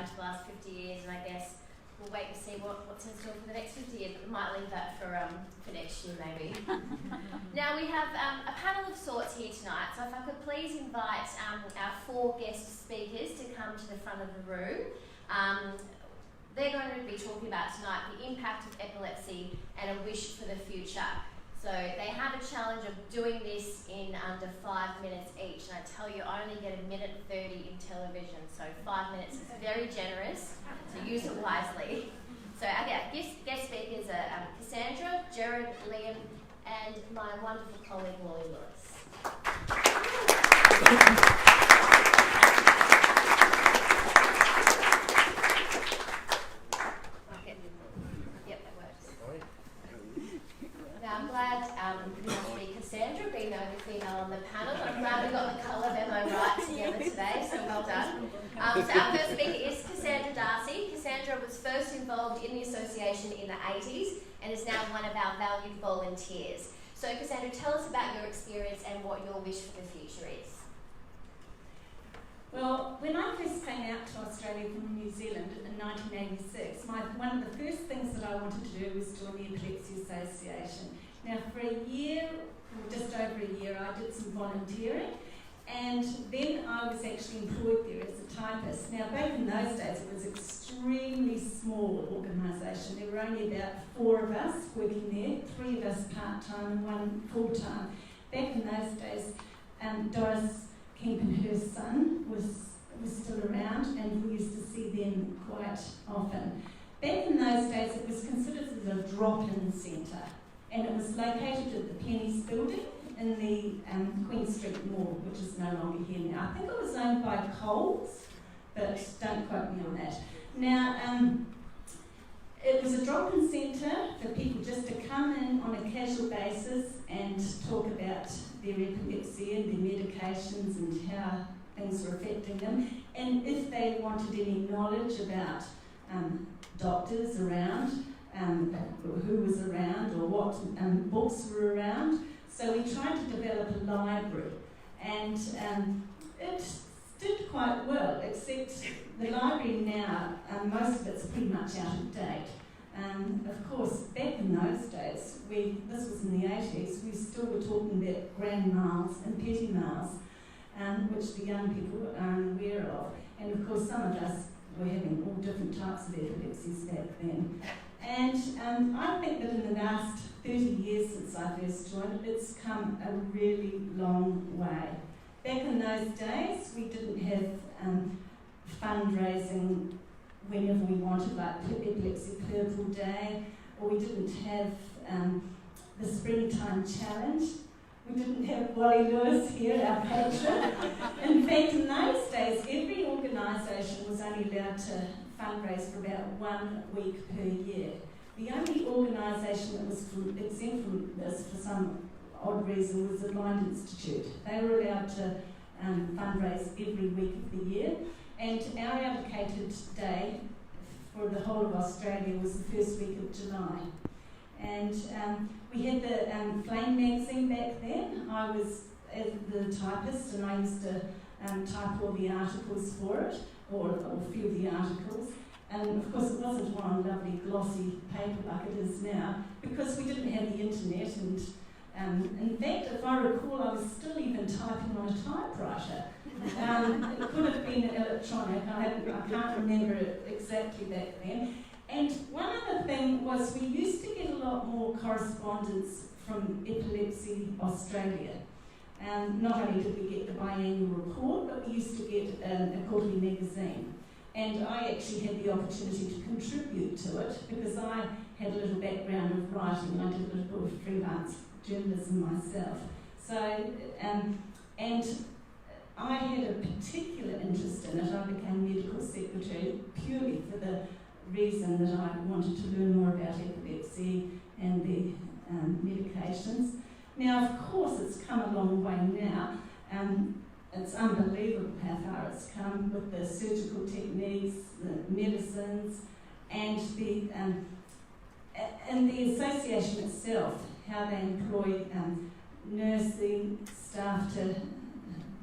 into the last 50 years, and I guess we'll wait and see what's in store for the next 50 years, but we might leave that for next year maybe. Now we have a panel of sorts here tonight, so if I could please invite our 4 guest speakers to come to the front of the room. They're going to be talking about tonight the impact of epilepsy and a wish for the future. So they have a challenge of doing this in under 5 minutes each, and I tell you, I only get 1:30 in television, so 5 minutes is very generous, so use it wisely. So our guest speakers are Cassandra, Gerrard, Liam, and my wonderful colleague Wally Lewis. I'm glad it must be Cassandra being the only female on the panel. I'm glad we got the colour memo right together today, so well done. So our first speaker is Cassandra D'Arcy. Cassandra was first involved in the association in the 80s and is now one of our valued volunteers. So Cassandra, tell us about your experience and what your wish for the future is. Well, when I first came out to Australia from New Zealand in 1986, one of the first things that I wanted to do was join the Epilepsy Association. Now, for a year, or just over a year, I did some volunteering, and then I was actually employed there as a typist. Now, back in those days, it was an extremely small organisation. There were only about 4 of us working there, 3 of us part-time and 1 full-time. Back in those days, Doris Kemp and her son was still around, and we used to see them quite often. Back in those days, it was considered as a drop-in centre, and it was located at the Penny's building in the Queen Street Mall, which is no longer here now. I think it was owned by Coles, but don't quote me on that. Now, it was a drop-in centre for people just to come in on a casual basis and talk about their epilepsy and their medications and how things were affecting them. And if they wanted any knowledge about doctors around, who was around or what books were around. So we tried to develop a library, and it did quite well, except the library now, most of it's pretty much out of date. Of course, back in those days, this was in the 80s, we still were talking about grand mals and petit mals, which the young people are unaware of. And of course, some of us were having all different types of epilepsies back then. And I think that in the last 30 years since I first joined, it's come a really long way. Back in those days, we didn't have fundraising whenever we wanted, like Epilepsy Purple Day, or we didn't have the Springtime Challenge. We didn't have Wally Lewis here, our patron. In fact, in those days, every organisation was only allowed to fundraise for about 1 week per year. The only organisation that was exempt from this for some odd reason was the Blind Institute. They were allowed to fundraise every week of the year, and our allocated day for the whole of Australia was the first week of July. And we had the Flame magazine back then. I was the typist, and I used to type all the articles for it, or a few of the articles. And of course it wasn't on lovely glossy paper like it is now, because we didn't have the internet, and in fact, if I recall, I was still even typing on a typewriter. It could have been electronic, I can't remember it exactly back then. And one other thing was we used to get a lot more correspondence from Epilepsy Australia. Not only did we get the biannual report, but we used to get a quarterly magazine. And I actually had the opportunity to contribute to it because I had a little background of writing. I did a little bit of freelance journalism myself. So, and I had a particular interest in it. I became medical secretary purely for the reason that I wanted to learn more about epilepsy and the medications. Now, of course, it's come a long way now. It's unbelievable how far it's come with the surgical techniques, the medicines, and the association itself, how they employ nursing staff to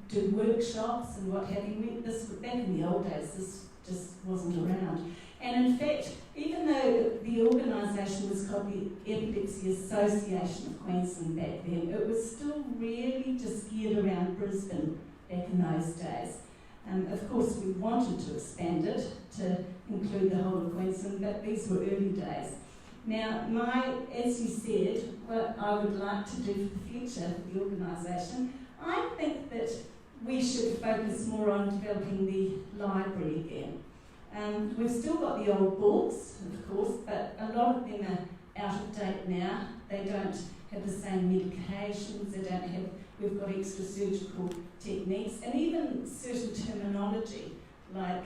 do workshops and what have you. Back in the old days, this just wasn't around. And in fact, even though the organisation was called the Epilepsy Association of Queensland back then, it was still really just geared around Brisbane back in those days. Of course, we wanted to expand it to include the whole of Queensland, but these were early days. Now, as you said, what I would like to do for the future of the organisation, I think that we should focus more on developing the library again. We've still got the old books, of course, but a lot of them are out of date now. They don't have the same medications, we've got extra surgical techniques, and even certain terminology like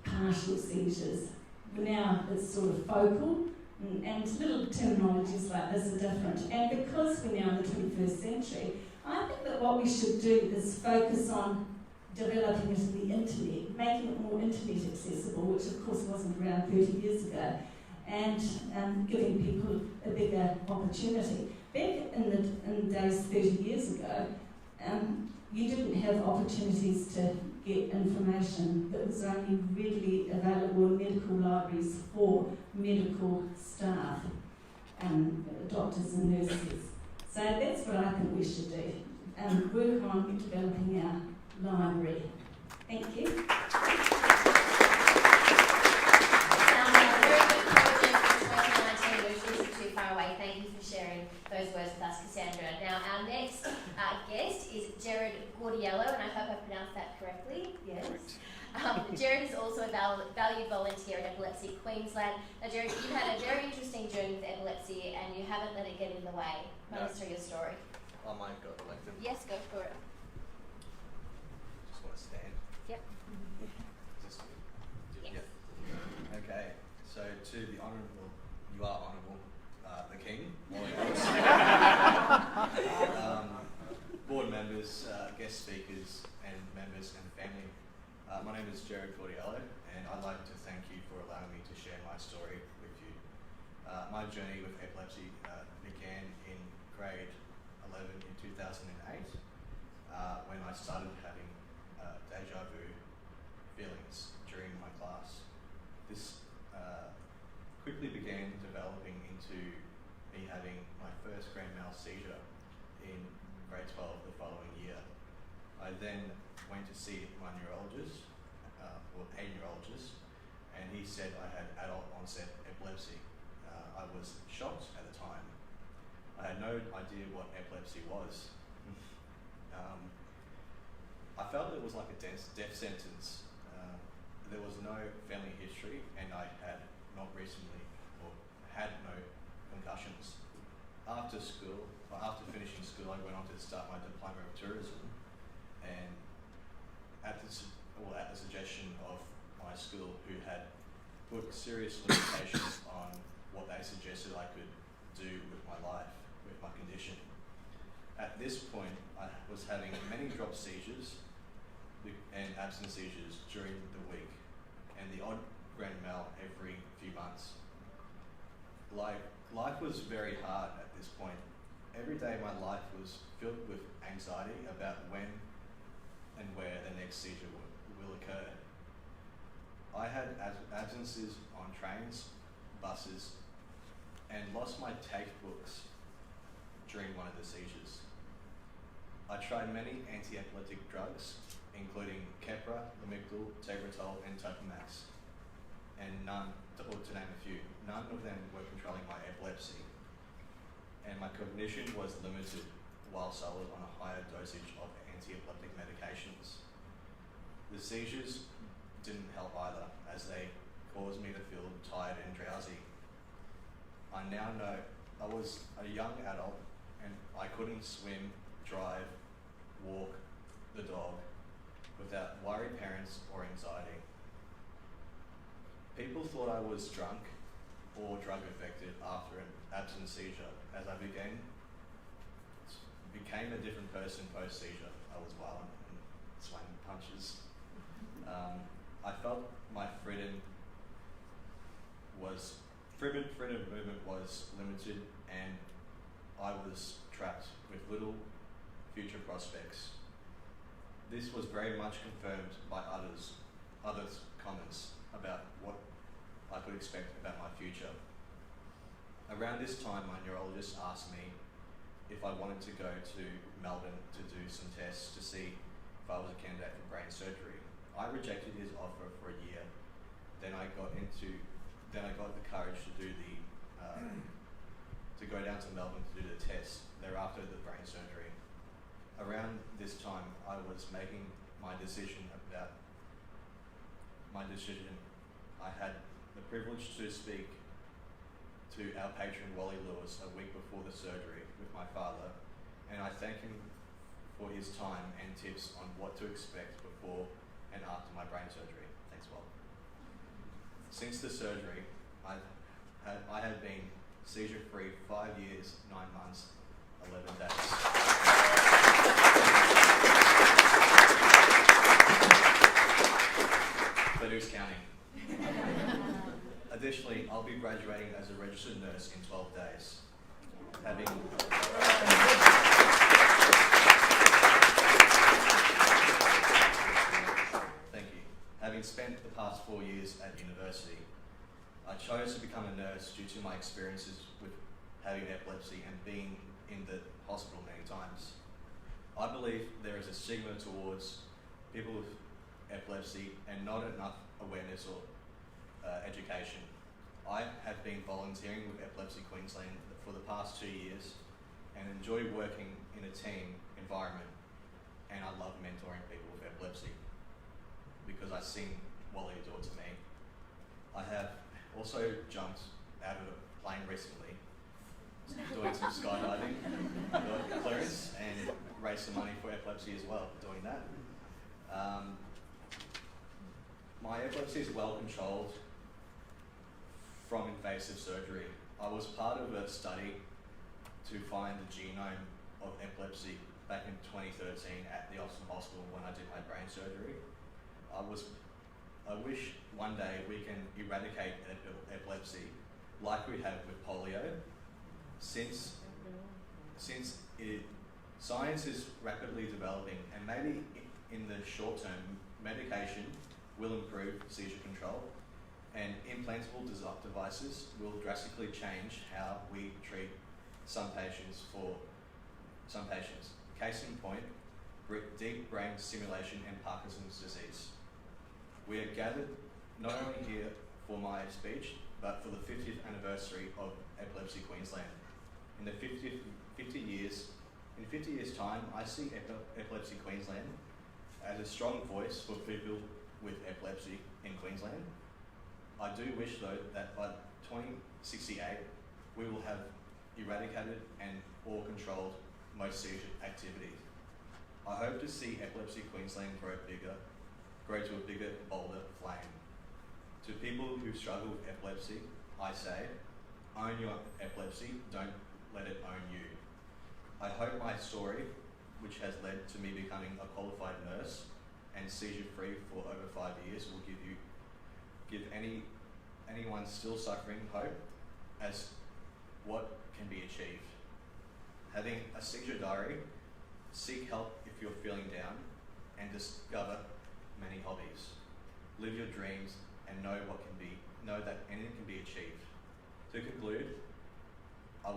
partial seizures. Now it's sort of focal, and little terminologies like this are different. And because we're now in the 21st century, I think that what we should do is focus on developing it in the internet, making it more internet accessible, which of course wasn't around 30 years ago, and giving people a bigger opportunity. Back in days 30 years ago, you didn't have opportunities to get information that was only readily available in medical libraries for medical staff, doctors and nurses. So that's what I think we should do, work on developing our library. Thank you. Very good project in 2019, which isn't too far away. Thank you for sharing those words with us, Cassandra. Now, our next guest is Gerrard, and I hope I pronounced that correctly. Yes. Gerrard is also a valued volunteer at Epilepsy Queensland. Now, Gerrard, you've had a very interesting journey with epilepsy, and you haven't let it get in the way. Tell us through your story. I might go elected. Yes, go for it. Just want to stand. Yep. Just Yes. Yep. Okay. So to the honourable, you are honourable, the King, Wally Lewis. Board members, guest speakers, and members and family. My name is Gerrard, and I'd like to thank you for allowing me to share my story with you. My journey with epilepsy began in grade 11 in 2008 when I started having deja vu feelings during my class. This quickly began developing into me having my first grand mal seizure in grade 12 the following year. I then went to see my neurologist, or a neurologist, and he said I had adult onset epilepsy. I was shocked at the time. I had no idea what epilepsy was. I felt it was like a death sentence. There was no family history, and I had not recently, or had no concussions. After finishing school, I went on to start my diploma of tourism, and at the suggestion of my school, who had put serious limitations on what they suggested I could do with my life, with my condition. At this point, I was having many drop seizures and absent seizures during the week, and the odd grand mal every few months. Life was very hard at this point. Every day my life was filled with anxiety about when and where the next seizure will occur. I had absences on trains, buses, and lost my TAFE books during one of the seizures. I tried many anti-epileptic drugs, including Keppra, Lamictal, Tegretol, and Topamax, and none, to name a few, none of them were controlling my epilepsy, and my cognition was limited whilst I was on a higher dosage of anti-epileptic medications. The seizures didn't help either, as they caused me to feel tired and drowsy. I now know I was a young adult and I couldn't swim, drive, walk the dog without worried parents or anxiety. People thought I was drunk or drug affected after an absent seizure, as I became a different person post-seizure. I was violent and swinging punches. I felt my freedom of movement was limited, and I was trapped with little future prospects. This was very much confirmed by others others' comments about what I could expect about my future. Around this time, my neurologist asked me if I wanted to go to Melbourne to do some tests to see if I was a candidate for brain surgery. I rejected his offer for a year. Then I got the courage to do to go down to Melbourne to do the test. Thereafter, the brain surgery. Around this time, I was making my decision. I had the privilege to speak to our patron Wally Lewis a week before the surgery with my father, and I thank him for his time and tips on what to expect before and after my brain surgery. Thanks, Wally. Since the surgery, I had been seizure-free 5 years, 9 months, 11 days. But who's counting? Additionally, I'll be graduating as a registered nurse in 12 days. Having spent the past 4 years at university, I chose to become a nurse due to my experiences with having epilepsy and being in the hospital many times. I believe there is a stigma towards people with epilepsy and not enough awareness or education. I have been volunteering with Epilepsy Queensland for the past 2 years and enjoy working in a team environment, and I love mentoring people with epilepsy because I've seen Wally do it to me. I have also jumped out of a plane recently, doing some skydiving, got clearance, and raised some money for epilepsy as well, doing that. My epilepsy is well controlled from invasive surgery. I was part of a study to find the genome of epilepsy back in 2013 at the Austin Hospital when I did my brain surgery. I wish one day we can eradicate epilepsy like we have with polio. Since science is rapidly developing, and maybe in the short term, medication will improve seizure control, and implantable devices will drastically change how we treat some patients. Case in point, deep brain stimulation and Parkinson's disease. We are gathered not only here for my speech, but for the 50th anniversary of Epilepsy Queensland. In 50 years' time, I see Epilepsy Queensland as a strong voice for people with epilepsy in Queensland. I do wish though that by 2068, we will have eradicated and or controlled most seizure activity. I hope to see Epilepsy Queensland grow to a bigger, bolder flame. To people who struggle with epilepsy, I say, own your epilepsy, don't let it own you. I hope my story, which has led to me becoming a qualified nurse and seizure-free for over 5 years, will give anyone still suffering hope as what can be achieved. Having a seizure diary, seek help if you're feeling down, and discover many hobbies. Live your dreams and know that anything can be achieved. To conclude, I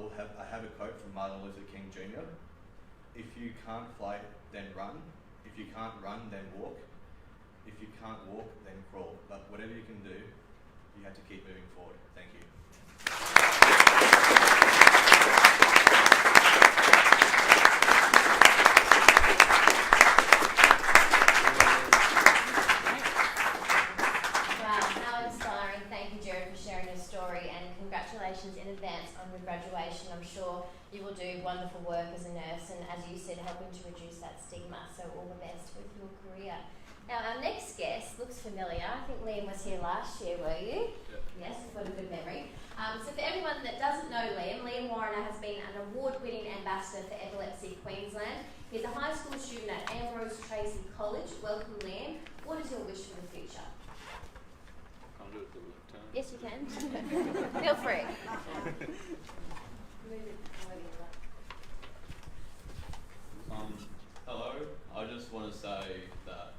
have a quote from Martin Luther King Jr. If you can't fly, then run. If you can't run, then walk. If you can't walk, then crawl. But whatever you can do, you have to keep moving forward. Thank you. In advance on your graduation. I'm sure you will do wonderful work as a nurse and, as you said, helping to reduce that stigma, so all the best with your career. Now our next guest looks familiar. I think Liam was here last year, were you? Yep. Yes, I've got a good memory. So for everyone that doesn't know Liam Warriner has been an award-winning ambassador for Epilepsy Queensland. He's a high school student at Ambrose Tracy College. Welcome, Liam. What is your wish for the future? Can't do it the left turn. Yes, you can. Feel free. Hello. I just want to say that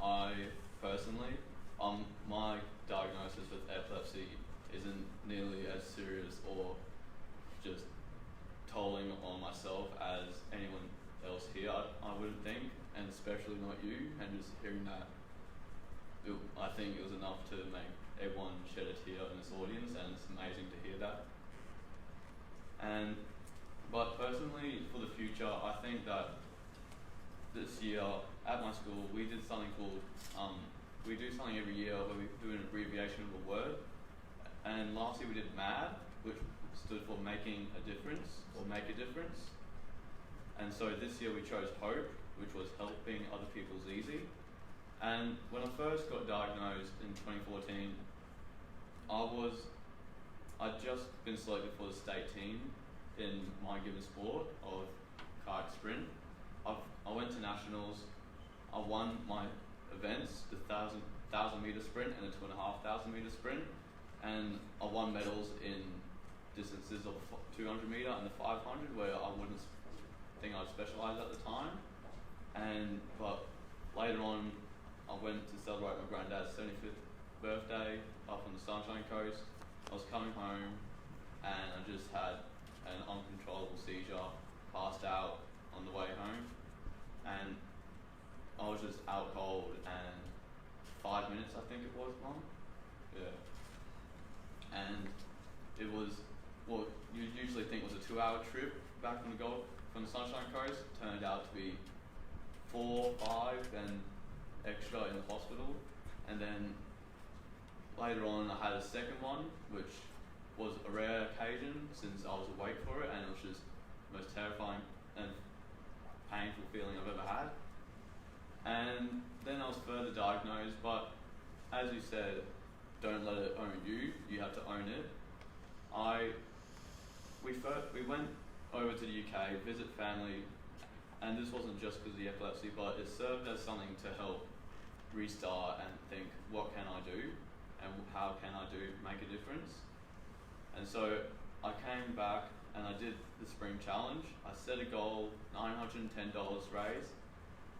I personally nearly as serious or just tolling on myself as anyone else here, I wouldn't think, and especially not you. And just hearing that, I think it was enough to make everyone shed a tear in this audience, and it's amazing to hear that. But personally, for the future, I think that this year at my school we did something called, we do something every year where we do an abbreviation of a word, and last year we did MAD, which stood for making a difference, or make a difference. And so this year we chose HOPE, which was helping other people's easy. And when I first got diagnosed in 2014, I'd just been selected for the state team in my given sport of kayak sprint. I went to nationals, I won my events, the 1,000 metre sprint and the 2,500 metre sprint, and I won medals in distances of 200 metre and the 500, where I wouldn't think I'd specialise at the time. But later on, I went to celebrate my granddad's 75th birthday up on the Sunshine Coast. I was coming home and I just had an uncontrollable seizure, passed out on the way home, and I was just out cold, and 5 minutes I think it was, Mum? Yeah. And it was what you usually think was a 2-hour trip back from the Sunshine Coast, turned out to be 4, 5, and extra in the hospital. And then later on I had a second one, which was a rare occasion since I was awake for it, and it was just the most terrifying and painful feeling I've ever had. And then I was further diagnosed, but as you said, don't let it own you, you have to own it. We went over to the UK, visit family, and this wasn't just because of the epilepsy, but it served as something to help restart and think, what can I do and how can I make a difference? And so I came back and I did the spring challenge. I set a goal, $910 raised.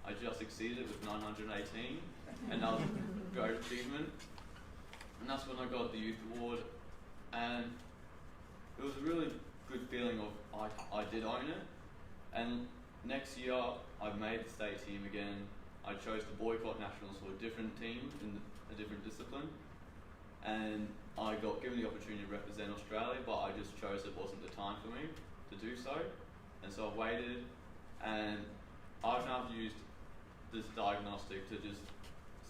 I just exceeded it with 918, and that was a great achievement. And that's when I got the youth award, and it was a really good feeling of I did own it. And next year I made the state team again. I chose to boycott nationals for a different team in a different discipline, and I got given the opportunity to represent Australia, but I just chose it wasn't the time for me to do so. And so I waited, and I've now used this diagnostic to just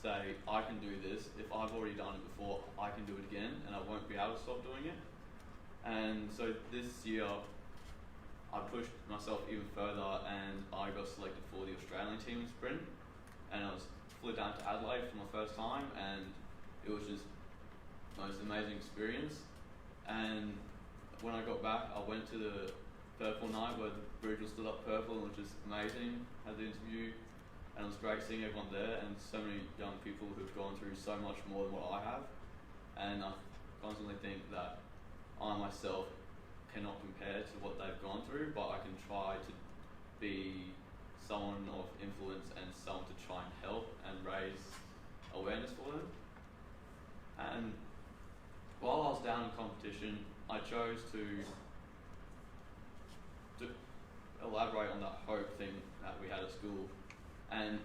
say, I can do this. If I've already done it before, I can do it again, and I won't be able to stop doing it. And so this year I pushed myself even further, and I got selected for the Australian team in sprint, and I flew down to Adelaide for my first time, and it was just the most amazing experience. And when I got back, I went to the purple night where the bridge was stood up purple, which was amazing. Had the interview, and it was great seeing everyone there, and so many young people who've gone through so much more than what I have. And I constantly think that I myself cannot compare to what they've gone through, but I can try to be someone of influence and someone to try and help and raise awareness for them. And while I was down in competition, I chose to elaborate on that hope thing that we had at school. And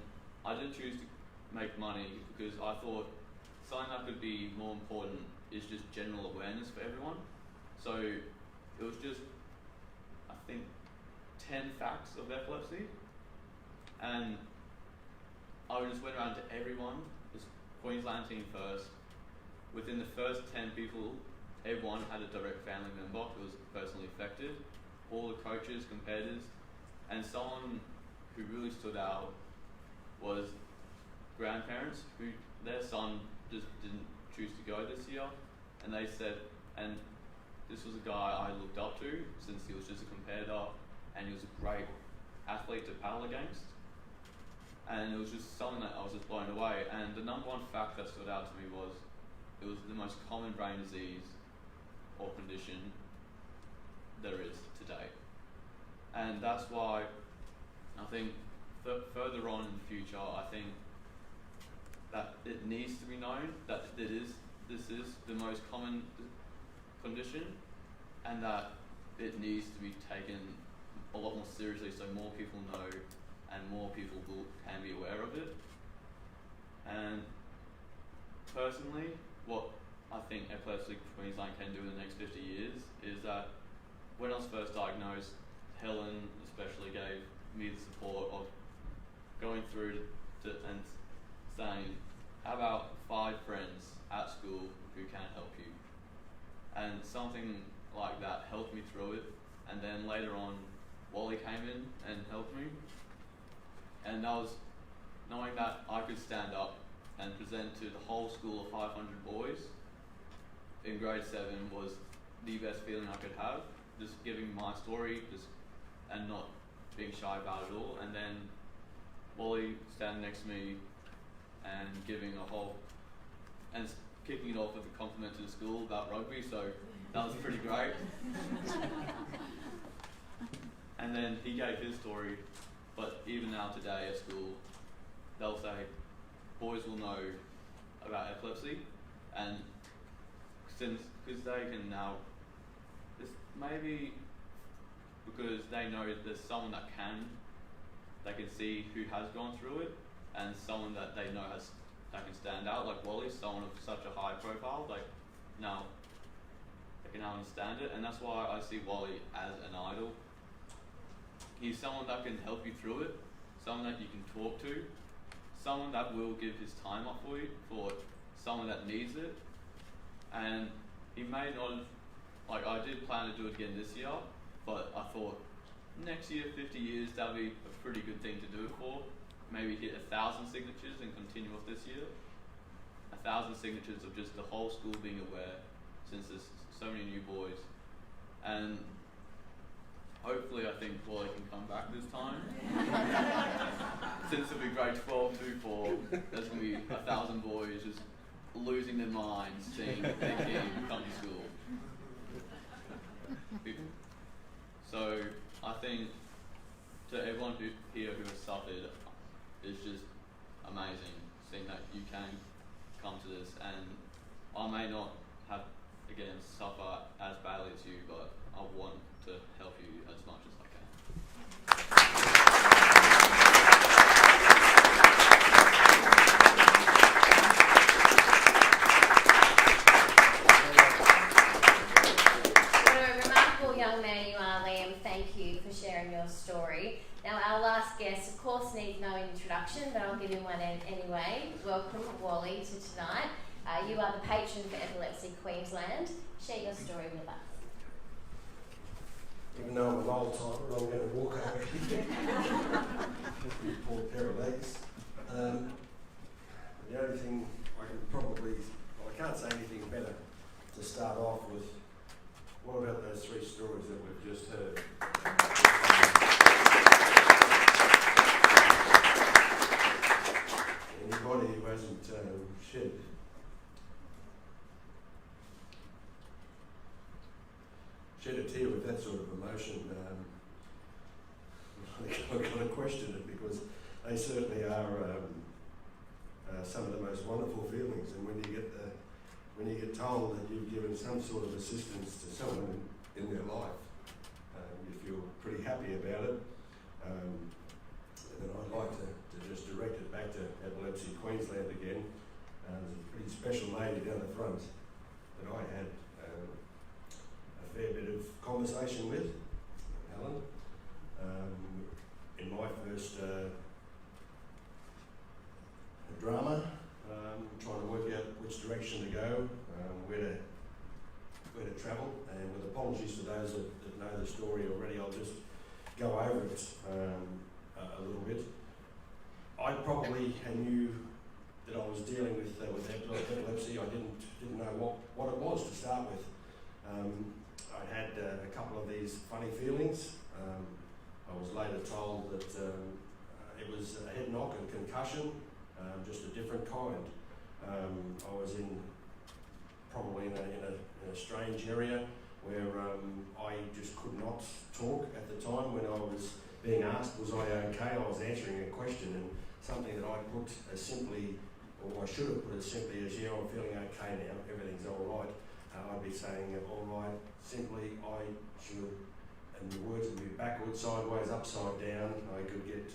I didn't choose to make money because I thought something that could be more important is just general awareness for everyone. So it was just, I think, 10 facts of epilepsy, and I just went around to everyone, this Queensland team first. Within the first 10 people, everyone had a direct family member who was personally affected, all the coaches, competitors, and someone who really stood out was grandparents who their son just didn't choose to go this year, and they said, and this was a guy I looked up to since he was just a competitor, and he was a great athlete to paddle against, and it was just something that I was just blown away. And the number one fact that stood out to me was it was the most common brain disease or condition there is today. And that's why I think further on in the future, I think that it needs to be known that this is the most common condition, and that it needs to be taken a lot more seriously so more people know and more people can be aware of it. And personally, what I think Epilepsy Queensland can do in the next 50 years is that when I was first diagnosed, Helen especially gave me the support of going through and saying, how about 5 friends at school who can help you? And something like that helped me through it. And then later on, Wally came in and helped me. And that was knowing that I could stand up and present to the whole school of 500 boys in grade 7 was the best feeling I could have. Just giving my story and not being shy about it all. And then Wally standing next to me and giving a whole, and kicking it off with a compliment to the school about rugby, so that was pretty great. And then he gave his story, but even now today at school, they'll say, boys will know about epilepsy, and because they can now, maybe because they know there's someone they can see who has gone through it, and someone that they know that can stand out, like Wally, someone of such a high profile, they can now understand it, and that's why I see Wally as an idol. He's someone that can help you through it, someone that you can talk to, someone that will give his time up for you, for someone that needs it. And he may not, I did plan to do it again this year, but I thought next year, 50 years, that'd be a pretty good thing to do it for. Maybe hit 1,000 signatures and continue off this year. 1,000 signatures of just the whole school being aware, since there's so many new boys. And hopefully I think Wally can come back this time. Since it'll be grade 12 to 4, there's going to be 1,000 boys just losing their minds seeing their kid come to school. So I think to everyone here who has suffered, it's just amazing seeing that you can come to this, and I may not have, again, suffer as badly as you, but I want to help you as much as I can. What a remarkable young man you are, Liam. Thank you for sharing your story. Now, our last guest, of course, needs no introduction, but I'll give him one anyway. Welcome, Wally, to tonight. You are the patron for Epilepsy Queensland. Share your story with us. Even though I'm an old timer, I'm going to walk over here. Poor pair of legs. The only thing I can I can't say anything better to start off with. What about those 3 stories that we've just heard? Anybody who hasn't shed a tear with that sort of emotion, I've got to question it, because they certainly are some of the most wonderful feelings. And when you get told that you've given some sort of assistance to someone in their life, you feel pretty happy about it. And then I'd like to just direct it back to Epilepsy Queensland again. There's a pretty special lady down the front that I had a fair bit of conversation with, Helen, in my first drama, trying to work out which direction to go, where to travel, and with apologies to those that know the story already, I'll just go over it a little bit. I probably knew that I was dealing with epilepsy. I didn't know what it was to start with. I'd had a couple of these funny feelings. I was later told that it was a head knock and concussion, just a different kind. I was probably in a strange area where I just could not talk at the time when I was being asked, was I okay? I was answering a question, and something that I put as simply, or I should have put as simply as, yeah, I'm feeling okay now, everything's all right. I'd be saying, all right, simply I should, and the words would be backwards, sideways, upside down. I could get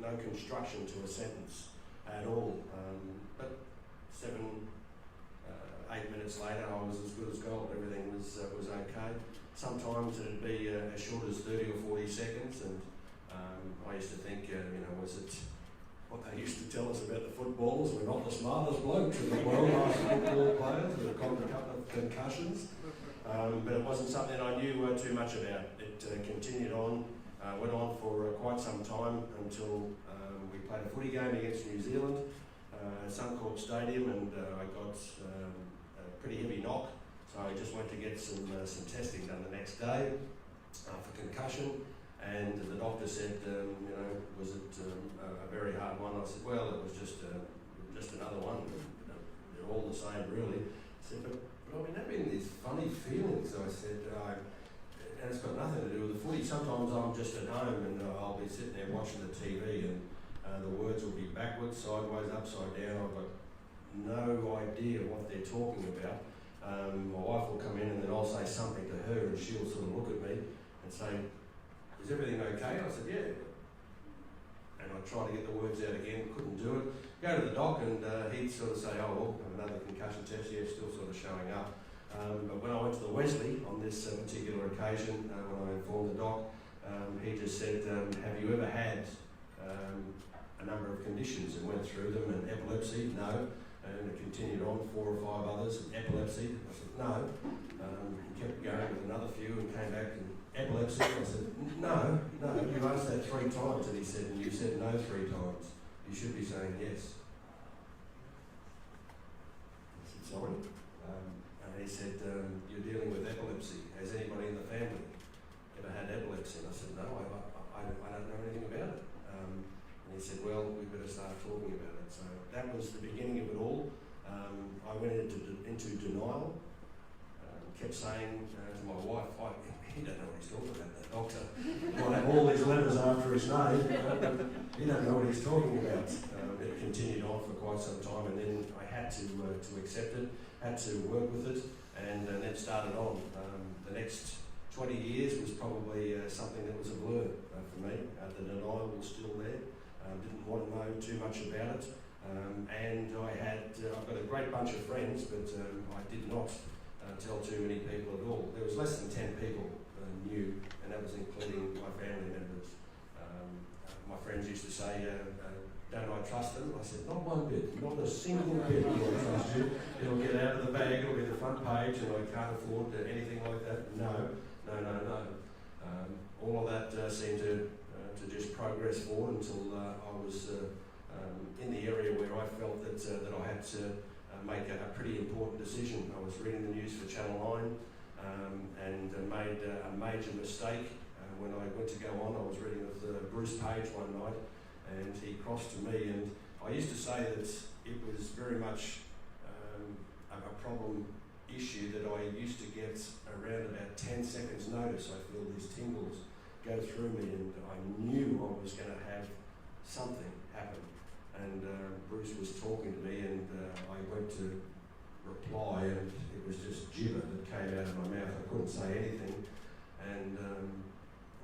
no construction to a sentence at all. But 8 minutes later, I was as good as gold. Everything was okay. Sometimes it'd be as short as 30 or 40 seconds, and I used to think, was it what they used to tell us about the footballers? We're not the smartest blokes in the world, us football players. We've got a couple of concussions, but it wasn't something I knew too much about. It continued on, went on for quite some time until we played a footy game against New Zealand at Suncorp Stadium, and I got a pretty heavy knock. So I just went to get some testing done the next day for concussion, and the doctor said, was it a very hard one? I said, well, it was just another one. They're all the same, really. I said, but I've been having these funny feelings. I said, and it's got nothing to do with the footy. Sometimes I'm just at home and I'll be sitting there watching the TV, and the words will be backwards, sideways, upside down. I've got no idea what they're talking about. My wife will come in and then I'll say something to her, and she'll sort of look at me and say, is everything okay? I said, yeah. And I try to get the words out again, couldn't do it. Go to the doc, and he'd sort of say, oh, well, have another concussion test. Yeah, still sort of showing up. But when I went to the Wesley on this particular occasion, when I informed the doc, he just said, have you ever had a number of conditions, and went through them, and epilepsy, no. And it continued on, 4 or 5 others, and epilepsy. I said, no. He kept going with another few and came back, and epilepsy. I said, no, you asked that 3 times. And he said, and you said no 3 times. You should be saying yes. I said, sorry. And he said, you're dealing with epilepsy. Has anybody in the family ever had epilepsy? And I said, no, I don't know anything about it. And he said, well, we better start talking about it. So that was the beginning of it all. I went into denial, kept saying to my wife, he don't know what he's talking about, that doctor. Might have all these letters after his name, he don't know what he's talking about. It continued on for quite some time, and then I had to accept it, had to work with it, and then started on. The next 20 years was probably something that was a blur for me. The denial was still there. Didn't want to know too much about it, and I've got a great bunch of friends, but I did not tell too many people at all. There was less than 10 people knew, and that was including my family members. My friends used to say, don't I trust them? I said, not one bit, not a single bit do I trust you. It'll get out of the bag, it'll be the front page, and I can't afford anything like that. No. All of that seemed to just progress forward until I was in the area where I felt that I had to make a pretty important decision. I was reading the news for Channel 9 and made a major mistake. When I went to go on, I was reading with Bruce Page one night, and he crossed to me, and I used to say that it was very much a problem issue that I used to get around about 10 seconds notice. I feel these tingles go through me, and I knew I was going to have something happen. And Bruce was talking to me, and I went to reply, and it was just gibber that came out of my mouth. I couldn't say anything, and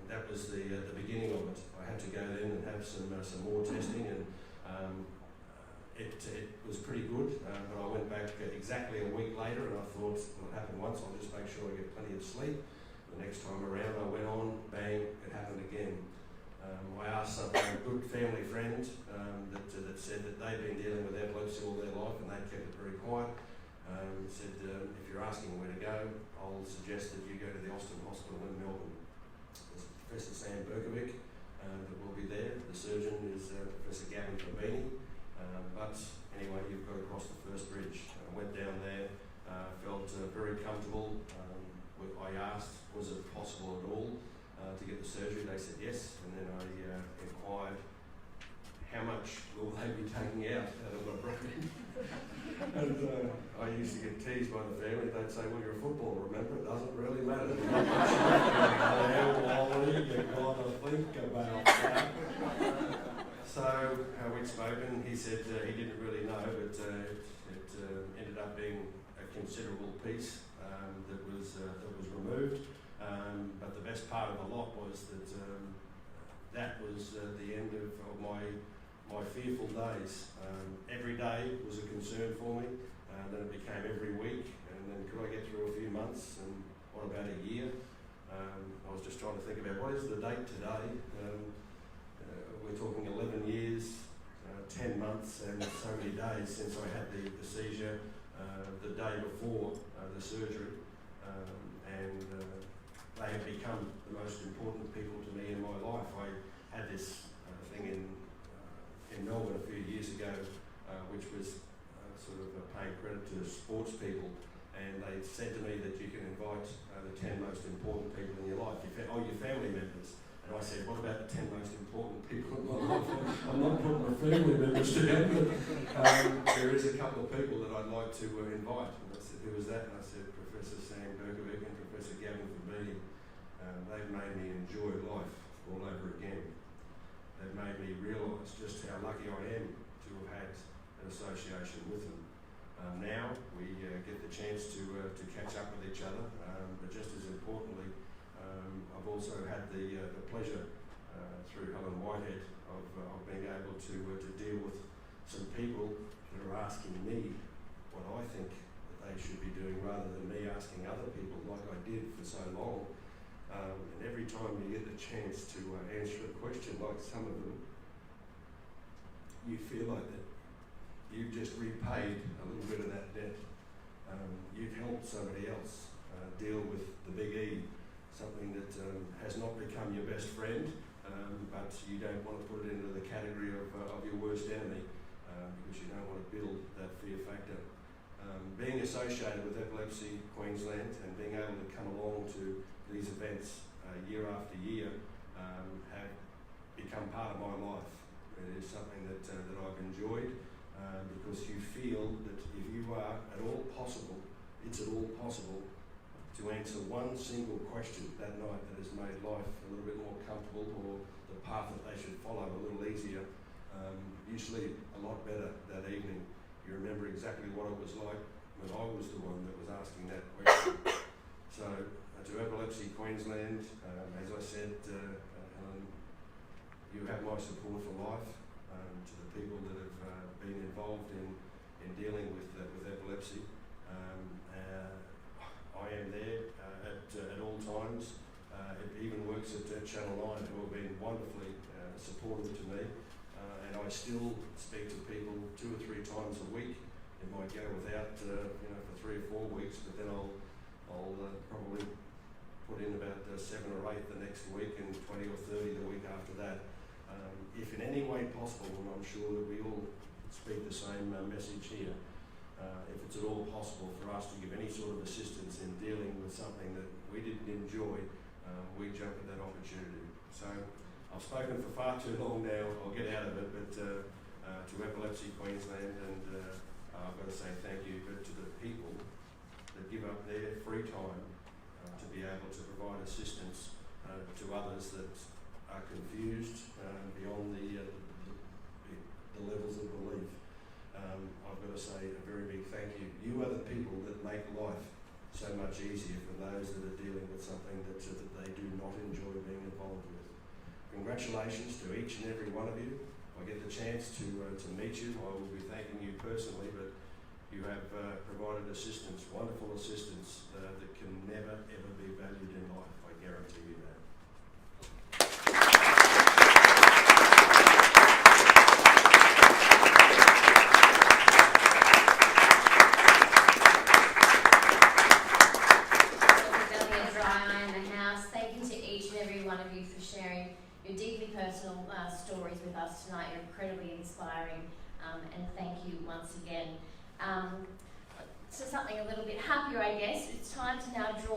that was the beginning of it. I had to go then and have some more testing, and it was pretty good. But I went back exactly a week later, and I thought, well, it happened once, I'll just make sure I get plenty of sleep. The next time around I went on, bang, it happened again. I asked a good family friend that said that they'd been dealing with epilepsy all their life, and they'd kept it very quiet. Said, if you're asking where to go, I'll suggest that you go to the Austin Hospital in Melbourne. There's Professor Sam Berkovic that will be there. The surgeon is Professor Gavin Fabini. But anyway, you've got to cross the first bridge. I went down there, felt very comfortable. I asked, was it possible at all to get the surgery? They said yes, and then I inquired how much will they be taking out of my brain. And I used to get teased by the family. They'd say, well, you're a footballer, remember, it doesn't really matter. Wally, you've got to think about that. we'd spoken. He said he didn't really know, but it ended up being a considerable piece that was removed. But the best part of the lot was that that was the end of my fearful days. Every day was a concern for me. Then it became every week, and then could I get through a few months, and what about a year? I was just trying to think about what is the date today. We're talking 11 years, 10 months, and so many days since I had the seizure the day before the surgery, and they have become the most important people to me in my life. I had this thing in Melbourne a few years ago, which was sort of paying credit to sports people, and they said to me that you can invite the 10 most important people in your life, your family members. And I said, what about the 10 most important people in my life? I'm not putting my family members down, but there is a couple of people that I'd like to invite. And I said, who was that? And I said, Professor Sam Berkovic and Professor Gavin Verbini. They've made me enjoy life all over again. They've made me realise just how lucky I am to have had an association with them. Now we get the chance to catch up with each other, but just as importantly, I've also had the pleasure through Helen Whitehead of being able to deal with some people that are asking me what I think that they should be doing rather than me asking other people like I did for so long. And every time you get the chance to answer a question like some of them, you feel like that you've just repaid a little bit of that debt. You've helped somebody else deal with the big E, something that has not become your best friend, but you don't want to put it into the category of your worst enemy because you don't want to build that fear factor. Being associated with Epilepsy Queensland and being able to come along to these events year after year have become part of my life. It is something that I've enjoyed. Because you feel that if you are at all possible, it's at all possible to answer one single question that night that has made life a little bit more comfortable, or the path that they should follow a little easier. You sleep a lot better that evening. You remember exactly what it was like when I was the one that was asking that question. So to Epilepsy Queensland, as I said, Helen, you have my support for life. To the people that have been involved in dealing with epilepsy, I am there at all times. It even works at Channel 9, who have been wonderfully supportive to me, and I still speak to people 2 or 3 times a week. It might go without for 3 or 4 weeks, but then I'll probably put in about 7 or 8 the next week, and 20 or 30 the week after that. If in any way possible, and I'm sure that we all speak the same message here, if it's at all possible for us to give any sort of assistance in dealing with something that we didn't enjoy, we jump at that opportunity. So I've spoken for far too long now, I'll get out of it, but to Epilepsy Queensland, and I've got to say thank you, but to the people that give up their free time to be able to provide assistance to others that are confused beyond the levels of belief. I've got to say a very big thank you. You are the people that make life so much easier for those that are dealing with something that they do not enjoy being involved with. Congratulations to each and every one of you. If I get the chance to meet you, I will be thanking you personally, but you have provided assistance, wonderful assistance that can never ever be valued in life. I guarantee you that. Your deeply personal stories with us tonight. You're incredibly inspiring, and thank you once again. So something a little bit happier, I guess. It's time to now draw